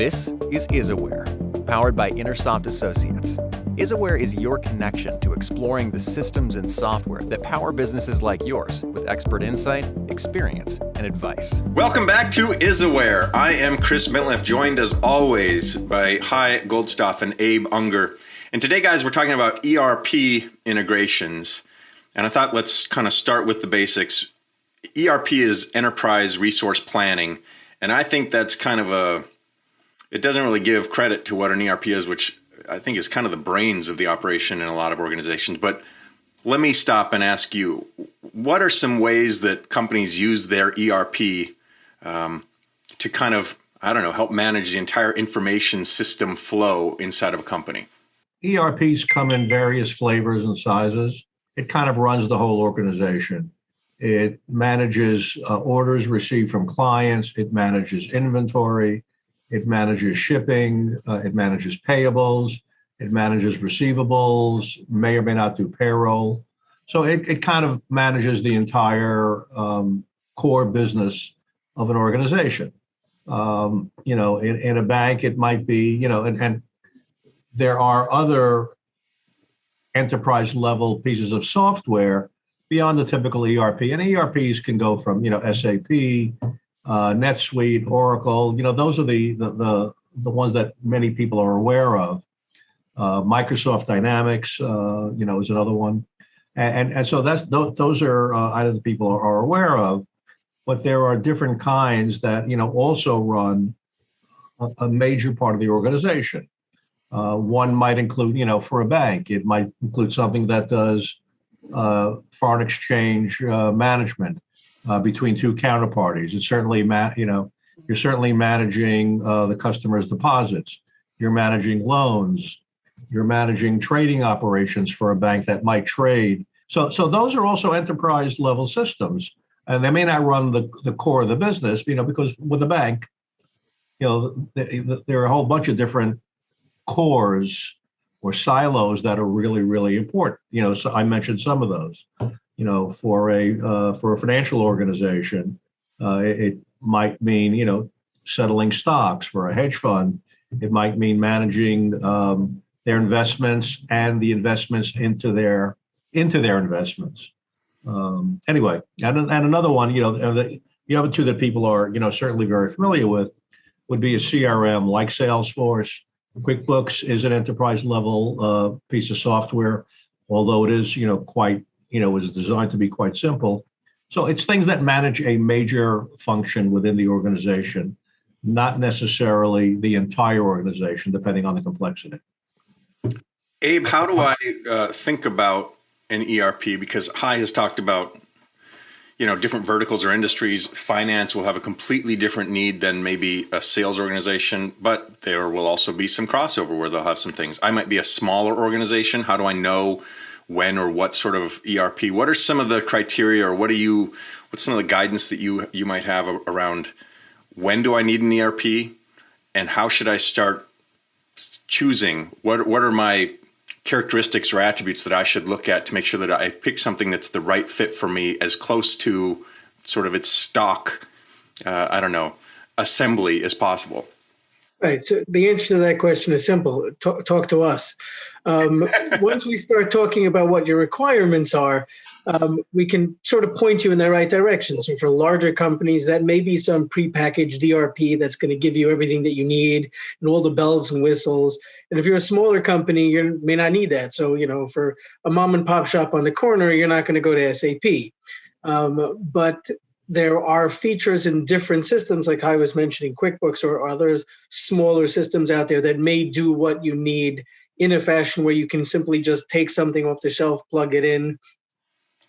This is IsAware, powered by Intersoft Associates. IsAware is your connection to exploring the systems and software that power businesses like yours with expert insight, experience, and advice. Welcome back to IsAware. I am Chris Mitliff, joined as always by Hai Goldstoff and Abe Unger. And today, guys, we're talking about ERP integrations. And I thought let's kind of start with the basics. ERP is enterprise resource planning. And I think that's kind of it doesn't really give credit to what an ERP is, which I think is kind of the brains of the operation in a lot of organizations. But let me stop and ask you, what are some ways that companies use their ERP to kind of, help manage the entire information system flow inside of a company? ERPs come in various flavors and sizes. It kind of runs the whole organization. It manages orders received from clients. It manages inventory. It manages shipping. It manages payables. It manages receivables, may or may not do payroll. So it kind of manages the entire core business of an organization. In a bank, it might be, and there are other enterprise level pieces of software beyond the typical ERP. And ERPs can go from, SAP, NetSuite, Oracle, those are the ones that many people are aware of. Microsoft Dynamics, is another one. And so those are items people are aware of, but there are different kinds that, also run a major part of the organization. One might include, for a bank, it might include something that does foreign exchange management between two counterparties. It's certainly, you're certainly managing the customer's deposits. You're managing loans. You're managing trading operations for a bank that might trade. So those are also enterprise level systems, and they may not run the core of the business, because with a bank, there are a whole bunch of different cores or silos that are really, really important. So I mentioned some of those. For a financial organization, it might mean settling stocks. For a hedge fund, it might mean managing their investments and the investments into their investments. Anyway, and another one, the other two that people are certainly very familiar with would be a CRM like Salesforce. QuickBooks is an enterprise level piece of software, although it is quite is designed to be quite simple. So it's things that manage a major function within the organization, not necessarily the entire organization, depending on the complexity. Abe, how do I think about an ERP? Because Hai has talked about, different verticals or industries. Finance will have a completely different need than maybe a sales organization, but there will also be some crossover where they'll have some things. I might be a smaller organization. How do I know when or what sort of ERP? What are some of the criteria, or what's some of the guidance that you might have around when do I need an ERP, and how should I start choosing? What are my characteristics or attributes that I should look at to make sure that I pick something that's the right fit for me, as close to sort of its stock, assembly as possible? Right. So the answer to that question is simple. Talk to us. Once we start talking about what your requirements are, we can sort of point you in the right direction. So for larger companies, that may be some prepackaged ERP that's going to give you everything that you need and all the bells and whistles. And if you're a smaller company, you may not need that. So, for a mom and pop shop on the corner, you're not going to go to SAP. But there are features in different systems, like I was mentioning, QuickBooks or other smaller systems out there that may do what you need in a fashion where you can simply just take something off the shelf, plug it in,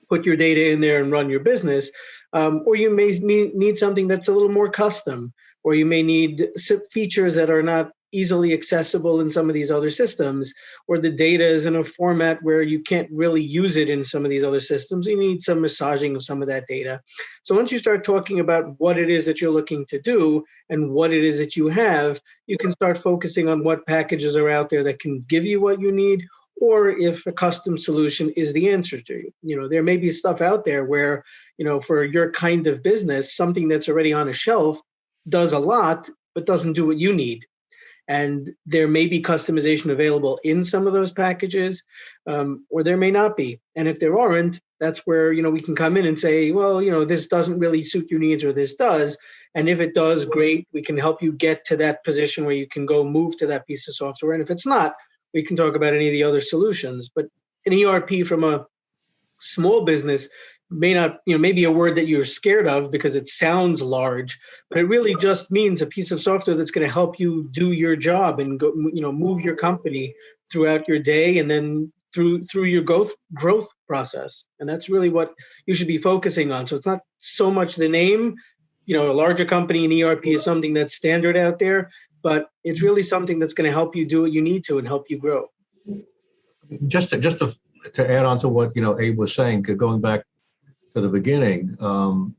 put your data in there and run your business. Or you may need something that's a little more custom, or you may need features that are not easily accessible in some of these other systems, or the data is in a format where you can't really use it in some of these other systems. You need some massaging of some of that data. So once you start talking about what it is that you're looking to do and what it is that you have, you can start focusing on what packages are out there that can give you what you need, or if a custom solution is the answer to you. There may be stuff out there where, for your kind of business, something that's already on a shelf does a lot, but doesn't do what you need. And there may be customization available in some of those packages, or there may not be. And if there aren't, that's where, we can come in and say, well, this doesn't really suit your needs, or this does. And if it does, great, we can help you get to that position where you can go move to that piece of software. And if it's not, we can talk about any of the other solutions. But an ERP from a small business may not, maybe a word that you're scared of because it sounds large, but it really just means a piece of software that's going to help you do your job and go, move your company throughout your day and then through your growth process. And that's really what you should be focusing on. So it's not so much the name, a larger company in ERP is something that's standard out there, but it's really something that's going to help you do what you need to and help you grow. Just to add on to what Abe was saying, going back to the beginning, the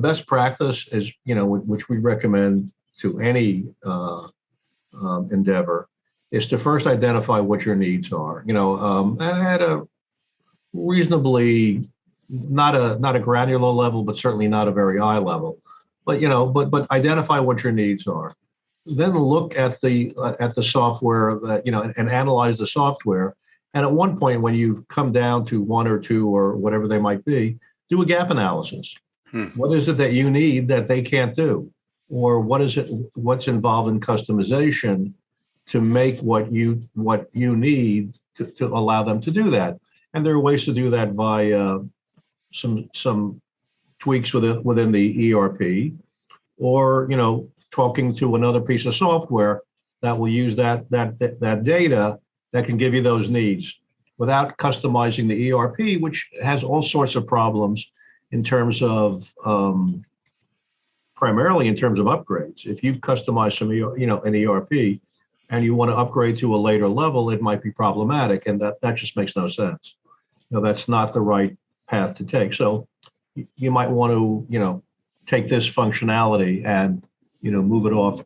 best practice is which we recommend to any endeavor is to first identify what your needs are. At a reasonably not a granular level, but certainly not a very high level. But but identify what your needs are. Then look at the software that and analyze the software. And at one point, when you've come down to one or two or whatever they might be, do a gap analysis. What is it that you need that they can't do? Or what's involved in customization to make what you need to allow them to do that? And there are ways to do that via some tweaks within the ERP, or talking to another piece of software that will use that data that can give you those needs without customizing the ERP, which has all sorts of problems in terms of primarily in terms of upgrades. If you've customized some an ERP and you want to upgrade to a later level, it might be problematic, and that just makes no sense. That's not the right path to take. So you might want to take this functionality and move it off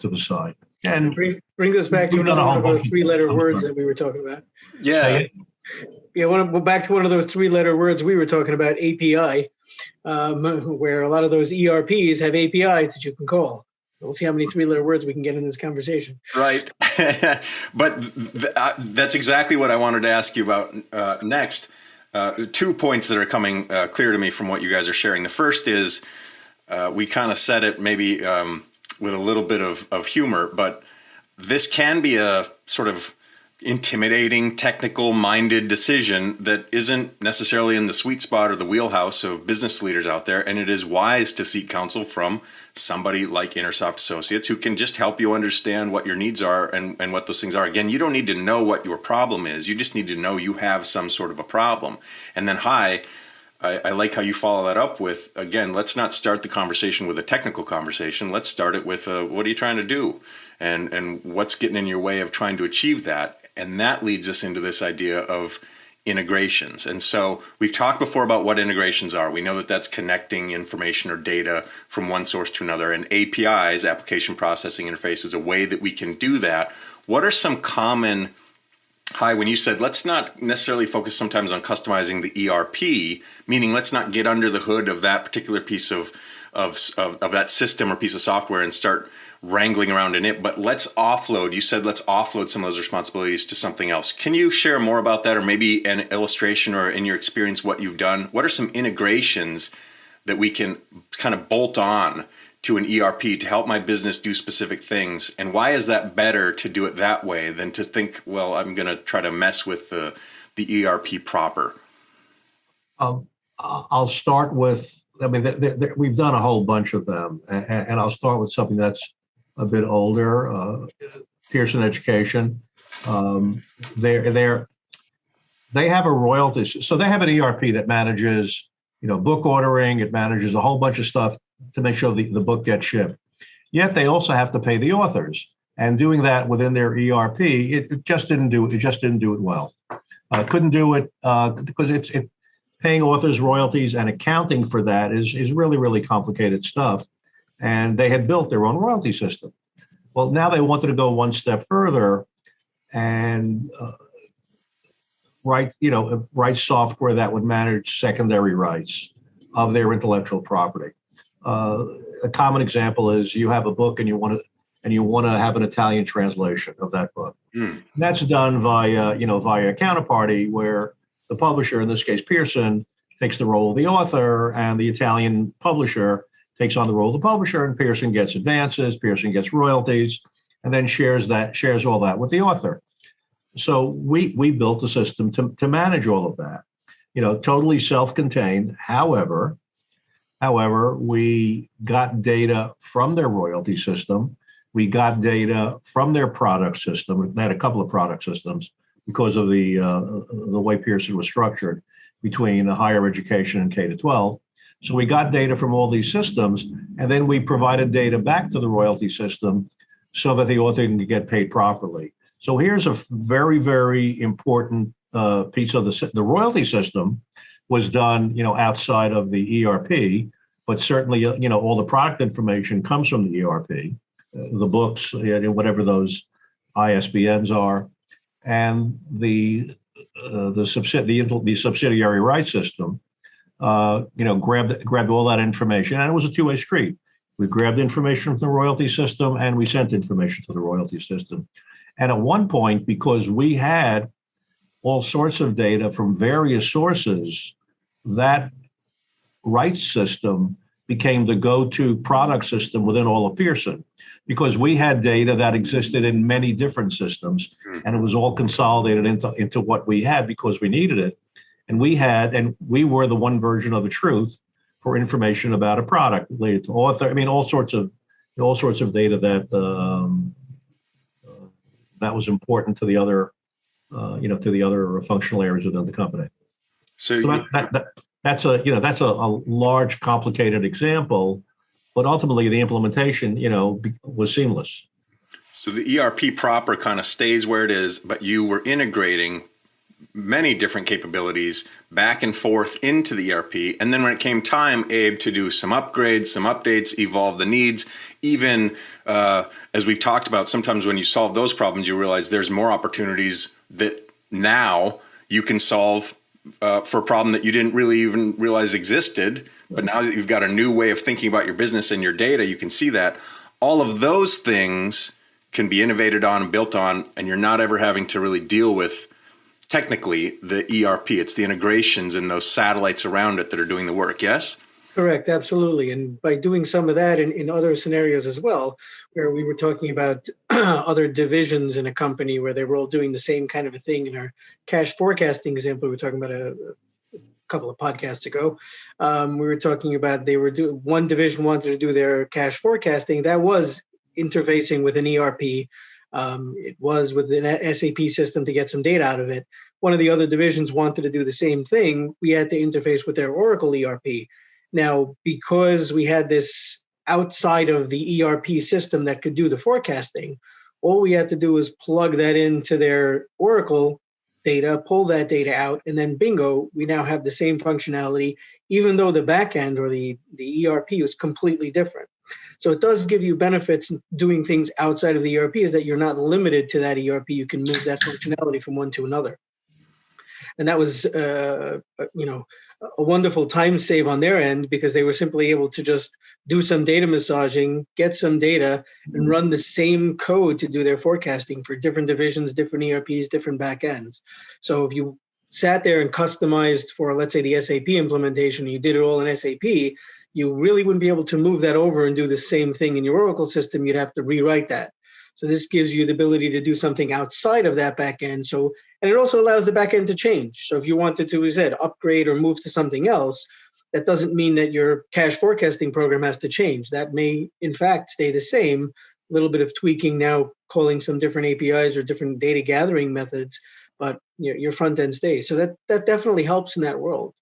to the side. And bring this back to one of those three-letter words that we were talking about. Yeah. I want to go back to one of those three-letter words we were talking about, API, where a lot of those ERPs have APIs that you can call. We'll see how many three-letter words we can get in this conversation. Right. But that's exactly what I wanted to ask you about next. 2 points that are coming clear to me from what you guys are sharing. The first is we kind of said it maybe with a little bit of humor, but this can be a sort of intimidating, technical-minded decision that isn't necessarily in the sweet spot or the wheelhouse of business leaders out there. And it is wise to seek counsel from somebody like Intersoft Associates who can just help you understand what your needs are and what those things are. Again, you don't need to know what your problem is. You just need to know you have some sort of a problem. And then, I like how you follow that up with, again, let's not start the conversation with a technical conversation. Let's start it with, what are you trying to do? And what's getting in your way of trying to achieve that? And that leads us into this idea of integrations. And so we've talked before about what integrations are. We know that that's connecting information or data from one source to another. And APIs, application processing interface, is a way that we can do that. What are some common, when you said let's not necessarily focus sometimes on customizing the ERP, meaning let's not get under the hood of that particular piece of that system or piece of software and start wrangling around in it, but let's offload. You said let's offload some of those responsibilities to something else. Can you share more about that, or maybe an illustration, or in your experience what you've done? What are some integrations that we can kind of bolt on to an ERP to help my business do specific things? And why is that better to do it that way than to think, well, I'm going to try to mess with the ERP proper? I'll start with, we've done a whole bunch of them, and I'll start with something that's a bit older, Pearson Education. They have a royalty, so they have an ERP that manages, book ordering. It manages a whole bunch of stuff to make sure the book gets shipped. Yet they also have to pay the authors, and doing that within their ERP, it just didn't do it well. Couldn't do it because it's paying authors royalties and accounting for that is really, really complicated stuff. And they had built their own royalty system. Well, now they wanted to go one step further and write software that would manage secondary rights of their intellectual property. A common example is you have a book and you want and you want to have an Italian translation of that book. Mm. And that's done via a counterparty where the publisher, in this case Pearson, takes the role of the author, and the Italian publisher takes on the role of the publisher, and Pearson gets advances, Pearson gets royalties, and then shares all that with the author. So we built a system to manage all of that, totally self-contained. However, we got data from their royalty system. We got data from their product system. They had a couple of product systems because of the way Pearson was structured between higher education and K-12. So we got data from all these systems, and then we provided data back to the royalty system so that the author can get paid properly. So here's a very, very important piece of the royalty system was done, outside of the ERP, but certainly, all the product information comes from the ERP, the books, whatever those ISBNs are, and the subsidiary rights system, grabbed all that information, and it was a two-way street. We grabbed information from the royalty system, and we sent information to the royalty system. And at one point, because we had all sorts of data from various sources, that rights system became the go-to product system within all of Pearson, because we had data that existed in many different systems, and it was all consolidated into what we had because we needed it. And we were the one version of the truth for information about a product related to author. I mean, all sorts of data that was important to the other, functional areas within the company. So that's a large, complicated example, but ultimately the implementation, was seamless. So the ERP proper kind of stays where it is, but you were integrating many different capabilities back and forth into the ERP. And then when it came time, Abe, to do some upgrades, some updates, evolve the needs, even as we've talked about, sometimes when you solve those problems, you realize there's more opportunities that now you can solve for a problem that you didn't really even realize existed. But now that you've got a new way of thinking about your business and your data, you can see that all of those things can be innovated on and built on, and you're not ever having to really deal with technically the ERP. It's the integrations and those satellites around it that are doing the work, yes? Correct, absolutely. And by doing some of that in other scenarios as well, where we were talking about other divisions in a company where they were all doing the same kind of a thing. In our cash forecasting example, we were talking about a couple of podcasts ago. We were talking about one division wanted to do their cash forecasting. That was interfacing with an ERP. It was with an SAP system to get some data out of it. One of the other divisions wanted to do the same thing. We had to interface with their Oracle ERP. Now, because we had this outside of the ERP system that could do the forecasting, all we had to do was plug that into their Oracle data, pull that data out, and then bingo, we now have the same functionality, even though the backend or the ERP was completely different. So it does give you benefits doing things outside of the ERP, is that you're not limited to that ERP. You can move that functionality from one to another. And that was, a wonderful time save on their end, because they were simply able to just do some data massaging, get some data, and run the same code to do their forecasting for different divisions, different ERPs, different backends. So if you sat there and customized for, let's say, the SAP implementation, you did it all in SAP, you really wouldn't be able to move that over and do the same thing in your Oracle system. You'd have to rewrite that. So this gives you the ability to do something outside of that backend. And it also allows the backend to change. So if you wanted to, as I said, upgrade or move to something else, that doesn't mean that your cash forecasting program has to change. That may, in fact, stay the same. A little bit of tweaking now, calling some different APIs or different data gathering methods, but your front end stays. So that definitely helps in that world.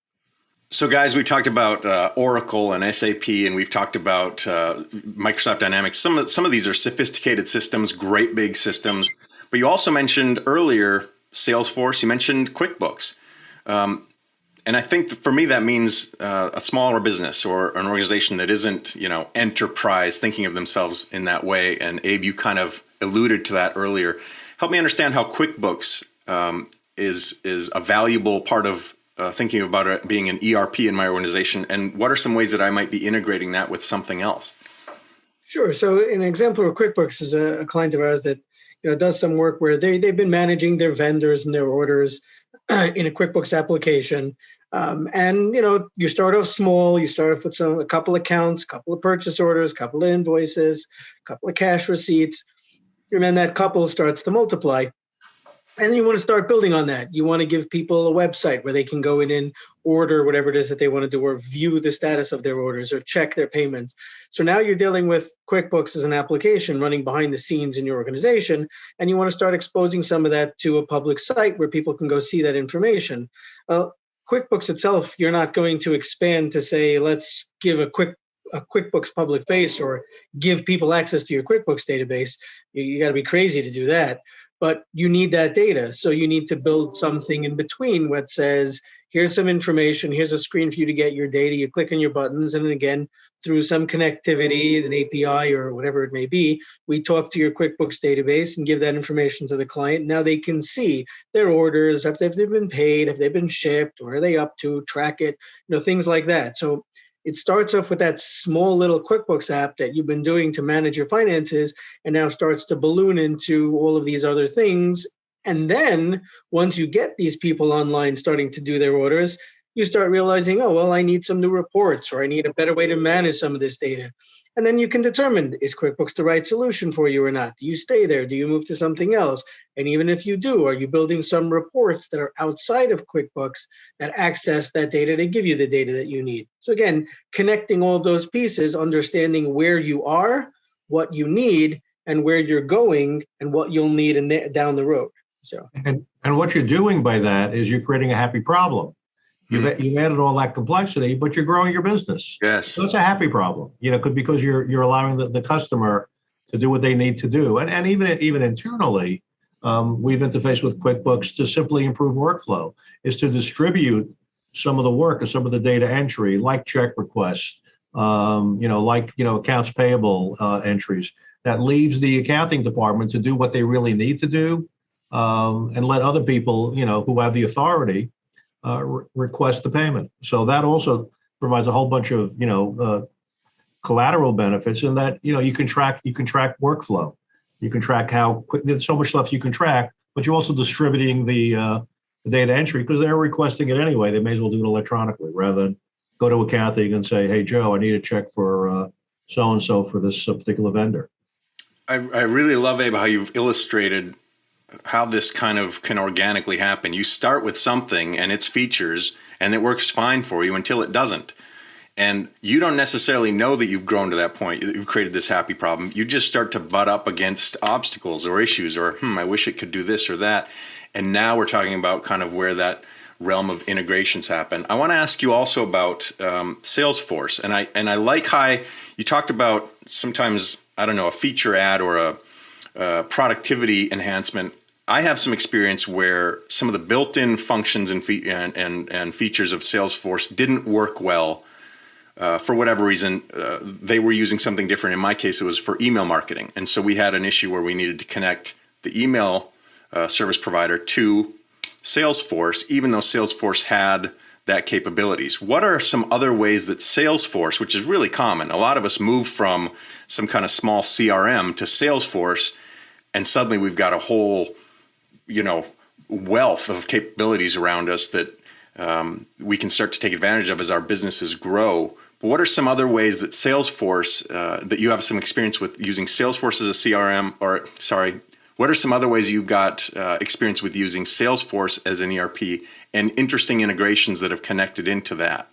So guys, we talked about Oracle and SAP, and we've talked about Microsoft Dynamics. Some of these are sophisticated systems, great big systems. But you also mentioned earlier Salesforce. You mentioned QuickBooks. And I think for me, that means a smaller business or an organization that isn't, enterprise, thinking of themselves in that way. And Abe, you kind of alluded to that earlier. Help me understand how QuickBooks is a valuable part of thinking about it being an ERP in my organization, and what are some ways that I might be integrating that with something else? Sure. So an example of QuickBooks is a client of ours that does some work where they've been managing their vendors and their orders in a QuickBooks application. And you start off small. You start off with a couple accounts, a couple of purchase orders, a couple of invoices, a couple of cash receipts, and then that couple starts to multiply. And you want to start building on that. You want to give people a website where they can go in and order whatever it is that they want to do, or view the status of their orders, or check their payments. So now you're dealing with QuickBooks as an application running behind the scenes in your organization, and you want to start exposing some of that to a public site where people can go see that information. QuickBooks itself, you're not going to expand to say, let's give a QuickBooks public face or give people access to your QuickBooks database. You got to be crazy to do that. But you need that data. So you need to build something in between where it says, here's some information, here's a screen for you to get your data. You click on your buttons, and then again, through some connectivity, an API or whatever it may be, we talk to your QuickBooks database and give that information to the client. Now they can see their orders, if they've been paid, if they've been shipped, where are they up to, track it, things like that. So it starts off with that small little QuickBooks app that you've been doing to manage your finances, and now starts to balloon into all of these other things. And then once you get these people online starting to do their orders, you start realizing, oh, well, I need some new reports, or I need a better way to manage some of this data. And then you can determine, is QuickBooks the right solution for you or not? Do you stay there? Do you move to something else? And even if you do, are you building some reports that are outside of QuickBooks that access that data to give you the data that you need? So again, connecting all those pieces, understanding where you are, what you need, and where you're going, and what you'll need down the road. So and what you're doing by that is you're creating a happy problem. You've added all that complexity, but you're growing your business. Yes. So it's a happy problem, because you're allowing the customer to do what they need to do. And even internally, we've interfaced with QuickBooks to simply improve workflow, is to distribute some of the work and some of the data entry, like check requests, accounts payable entries, that leaves the accounting department to do what they really need to do, and let other people, who have the authority, request the payment. So that also provides a whole bunch of collateral benefits in that you can track workflow, you can track how quick. There's so much stuff you can track, but you're also distributing the data entry because they're requesting it anyway. They may as well do it electronically rather than go to accounting and say, hey Joe, I need a check for so and so for this particular vendor. I really love, Abe, how you've illustrated how this kind of can organically happen. You start with something and its features, and it works fine for you until it doesn't. And you don't necessarily know that you've grown to that point, that you've created this happy problem. You just start to butt up against obstacles or issues, or, I wish it could do this or that. And now we're talking about kind of where that realm of integrations happen. I want to ask you also about Salesforce. And I like how you talked about sometimes, a feature ad or a productivity enhancement. I have some experience where some of the built-in functions and features of Salesforce didn't work well for whatever reason. They were using something different. In my case, it was for email marketing. And so we had an issue where we needed to connect the email service provider to Salesforce, even though Salesforce had that capabilities. What are some other ways that Salesforce, which is really common, a lot of us move from some kind of small CRM to Salesforce, and suddenly we've got a whole wealth of capabilities around us that we can start to take advantage of as our businesses grow. But what are some other ways that Salesforce, that you have some experience with using Salesforce as a CRM, what are some other ways you've got experience with using Salesforce as an ERP and interesting integrations that have connected into that?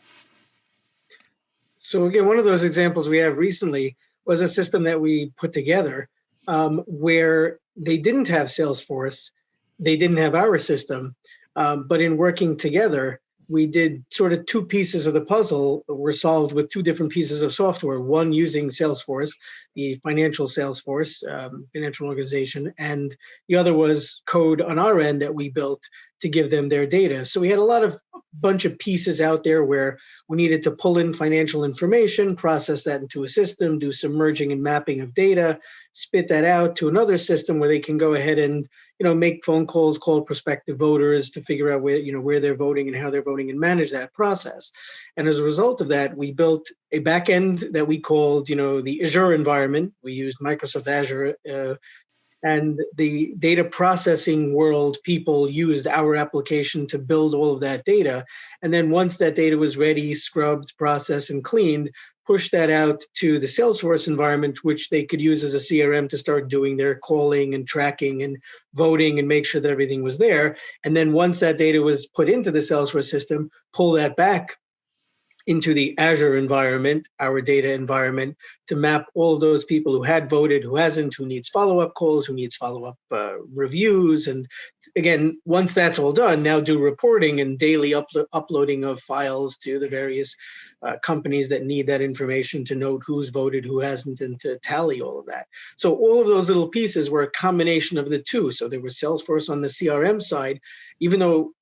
So again, one of those examples we have recently was a system that we put together where they didn't have Salesforce. They didn't have our system, but in working together, we did sort of two pieces of the puzzle were solved with two different pieces of software, one using Salesforce, the financial Salesforce, financial organization, and the other was code on our end that we built to give them their data. So we had a lot of bunch of pieces out there where we needed to pull in financial information, process that into a system, do some merging and mapping of data, spit that out to another system where they can go ahead and make phone calls, call prospective voters to figure out where they're voting and how they're voting and manage that process. And as a result of that, we built a back end that we called the Azure environment. We used Microsoft Azure. And the data processing world people used our application to build all of that data. And then once that data was ready, scrubbed, processed, and cleaned, push that out to the Salesforce environment, which they could use as a CRM to start doing their calling and tracking and voting and make sure that everything was there. And then once that data was put into the Salesforce system, pull that back into the Azure environment, our data environment, to map all of those people who had voted, who hasn't, who needs follow-up calls, who needs follow-up reviews. And again, once that's all done, now do reporting and daily uploading of files to the various companies that need that information to note who's voted, who hasn't, and to tally all of that. So all of those little pieces were a combination of the two. So there was Salesforce on the CRM side, even though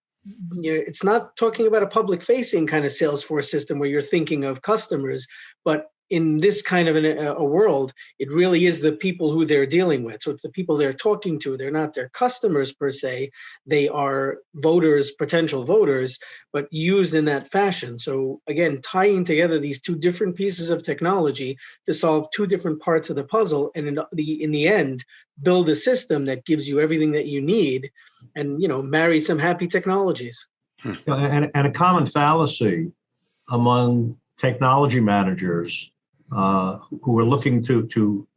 it's not talking about a public-facing kind of Salesforce system where you're thinking of customers, but in this kind of a world, it really is the people who they're dealing with. So it's the people they're talking to. They're not their customers per se. They are voters, potential voters, but used in that fashion. So again, tying together these two different pieces of technology to solve two different parts of the puzzle, and in the end, build a system that gives you everything that you need, and marry some happy technologies. And a common fallacy among technology managers who are looking to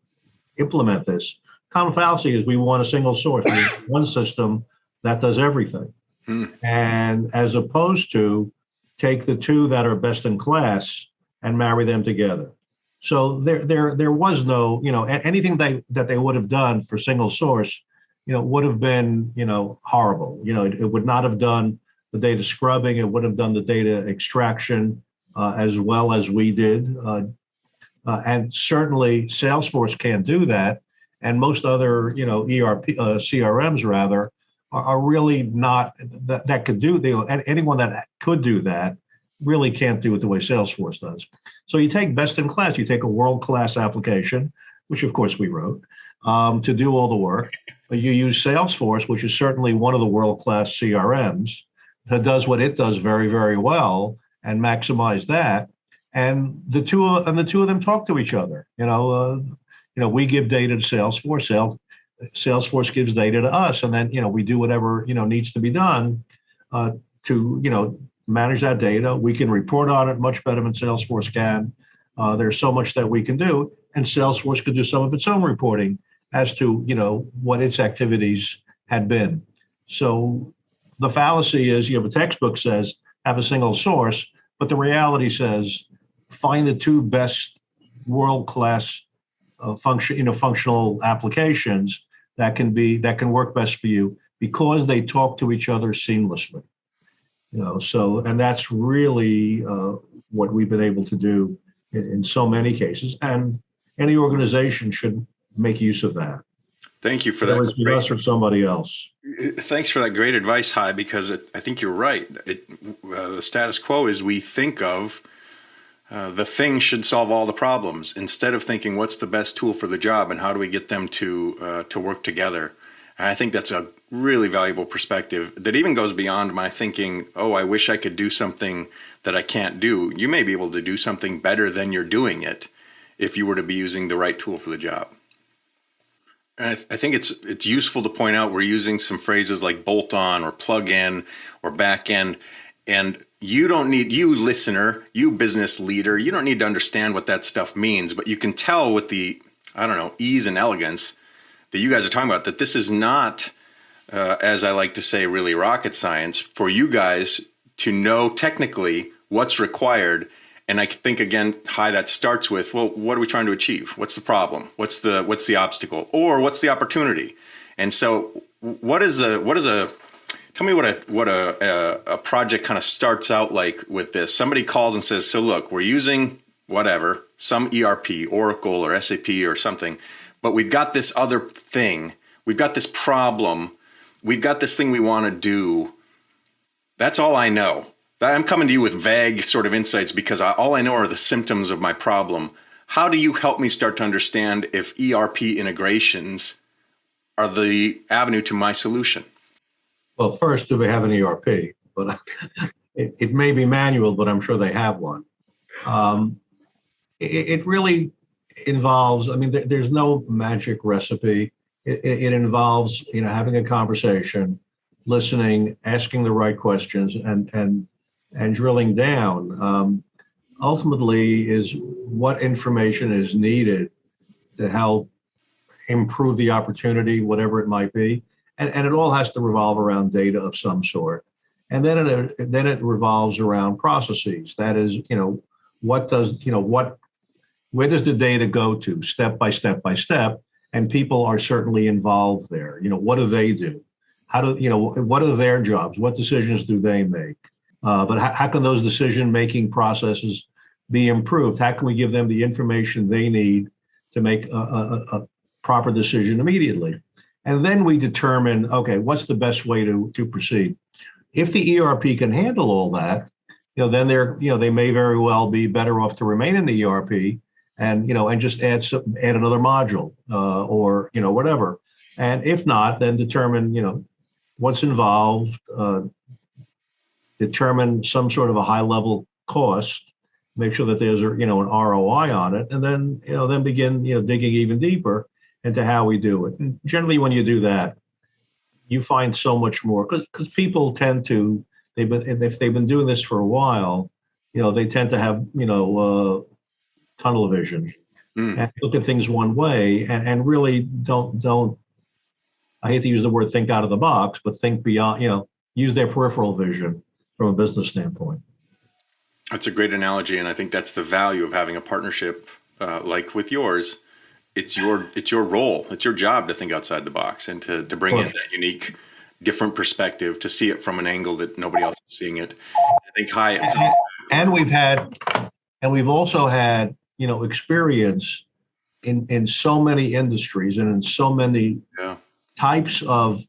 implement this, common fallacy is we want a single source, we want one system that does everything. And as opposed to take the two that are best in class and marry them together. So there was no, anything that they would have done for single source, would have been, horrible. It would not have done the data scrubbing. It would have done the data extraction as well as we did. And certainly Salesforce can't do that. And most other, ERP, CRMs rather, are really not, that could do, anyone that could do that really can't do it the way Salesforce does. So you take best in class, you take a world-class application, which of course we wrote, to do all the work. You use Salesforce, which is certainly one of the world-class CRMs that does what it does very, very well, and maximize that. And the two of them talk to each other. We give data to Salesforce. Salesforce gives data to us, and then we do whatever needs to be done to manage that data. We can report on it much better than Salesforce can. There's so much that we can do, and Salesforce could do some of its own reporting as to what its activities had been. So the fallacy is you have a textbook says have a single source, but the reality says find the two best world-class functional applications that can work best for you because they talk to each other seamlessly. And that's really what we've been able to do in so many cases, and any organization should make use of that. Thank you for that. Whether it's us or somebody else. Thanks for that great advice, Hai, because I think you're right. The status quo is we think of the thing should solve all the problems instead of thinking what's the best tool for the job and how do we get them to work together. And I think that's a really valuable perspective that even goes beyond my thinking, oh, I wish I could do something that I can't do. You may be able to do something better than you're doing it if you were to be using the right tool for the job. And I think it's useful to point out we're using some phrases like bolt on or plug in or back end. And you don't need, you listener, you business leader, you don't need to understand what that stuff means, but you can tell with the, ease and elegance that you guys are talking about that this is not, as I like to say, really rocket science for you guys to know technically what's required. And I think, again, Hai, that starts with, well, what are we trying to achieve? What's the problem? What's the obstacle? Or what's the opportunity? And so tell me what a project kind of starts out like with this. Somebody calls and says, so look, we're using whatever, some ERP, Oracle or SAP or something, but we've got this other thing. We've got this problem. We've got this thing we want to do. That's all I know. I'm coming to you with vague sort of insights because all I know are the symptoms of my problem. How do you help me start to understand if ERP integrations are the avenue to my solution? Well, first, do they have an ERP? But it may be manual, but I'm sure they have one. It really involves, I mean, there's no magic recipe. It involves, having a conversation, listening, asking the right questions, and drilling down. Ultimately, is what information is needed to help improve the opportunity, whatever it might be, and it all has to revolve around data of some sort, and then it revolves around processes. That is, where does the data go to, step by step by step, and people are certainly involved there. What do they do? What are their jobs? What decisions do they make? But how can those decision-making processes be improved? How can we give them the information they need to make a proper decision immediately? And then we determine, okay, what's the best way to proceed? If the ERP can handle all that, then they may very well be better off to remain in the ERP and just add another module or whatever. And if not, then determine what's involved, determine some sort of a high level cost, make sure that there's an ROI on it, and then begin digging even deeper into how we do it. And generally, when you do that, you find so much more because people tend to if they've been doing this for a while, they tend to have tunnel vision and look at things one way and really don't. I hate to use the word think out of the box, but think beyond. Use their peripheral vision from a business standpoint. That's a great analogy, and I think that's the value of having a partnership like with yours. It's your role, it's your job to think outside the box and to bring in that unique, different perspective, to see it from an angle that nobody else is seeing it. I think we've also had experience in so many industries and in so many types of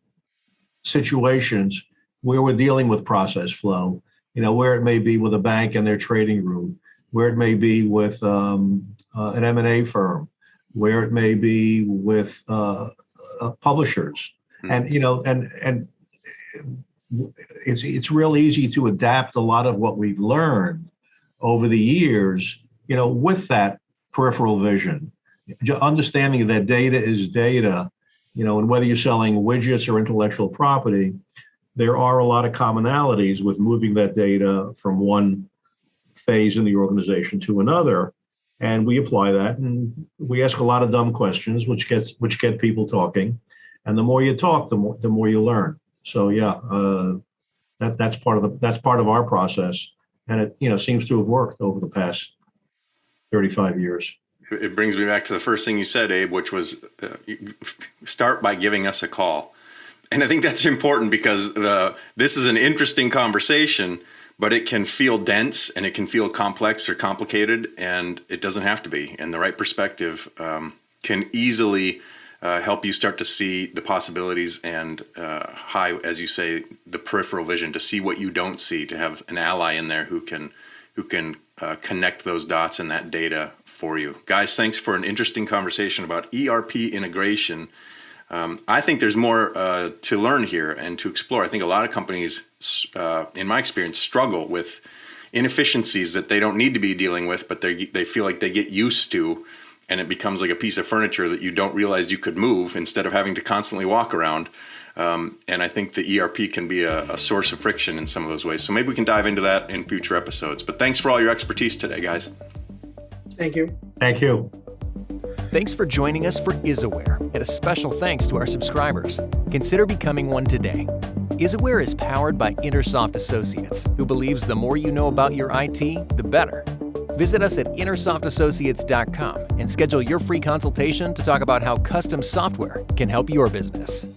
situations where we're dealing with process flow, where it may be with a bank and their trading room, where it may be with an M&A firm, where it may be with publishers, and it's real easy to adapt a lot of what we've learned over the years, with that peripheral vision, understanding that data is data, and whether you're selling widgets or intellectual property, there are a lot of commonalities with moving that data from one phase in the organization to another. And we apply that, and we ask a lot of dumb questions, which get people talking. And the more you talk, the more you learn. So that's part of our process, and it seems to have worked over the past 35 years. It brings me back to the first thing you said, Abe, which was start by giving us a call. And I think that's important because this is an interesting conversation, but it can feel dense and it can feel complex or complicated, and it doesn't have to be. And the right perspective can easily help you start to see the possibilities and as you say, the peripheral vision, to see what you don't see, to have an ally in there who can connect those dots and that data for you. Guys, thanks for an interesting conversation about ERP integration. I think there's more to learn here and to explore. I think a lot of companies, in my experience, struggle with inefficiencies that they don't need to be dealing with, but they feel like they get used to, and it becomes like a piece of furniture that you don't realize you could move instead of having to constantly walk around. And I think the ERP can be a source of friction in some of those ways. So maybe we can dive into that in future episodes. But thanks for all your expertise today, guys. Thank you. Thank you. Thanks for joining us for IsAware, and a special thanks to our subscribers. Consider becoming one today. IsAware is powered by Intersoft Associates, who believes the more you know about your IT, the better. Visit us at intersoftassociates.com and schedule your free consultation to talk about how custom software can help your business.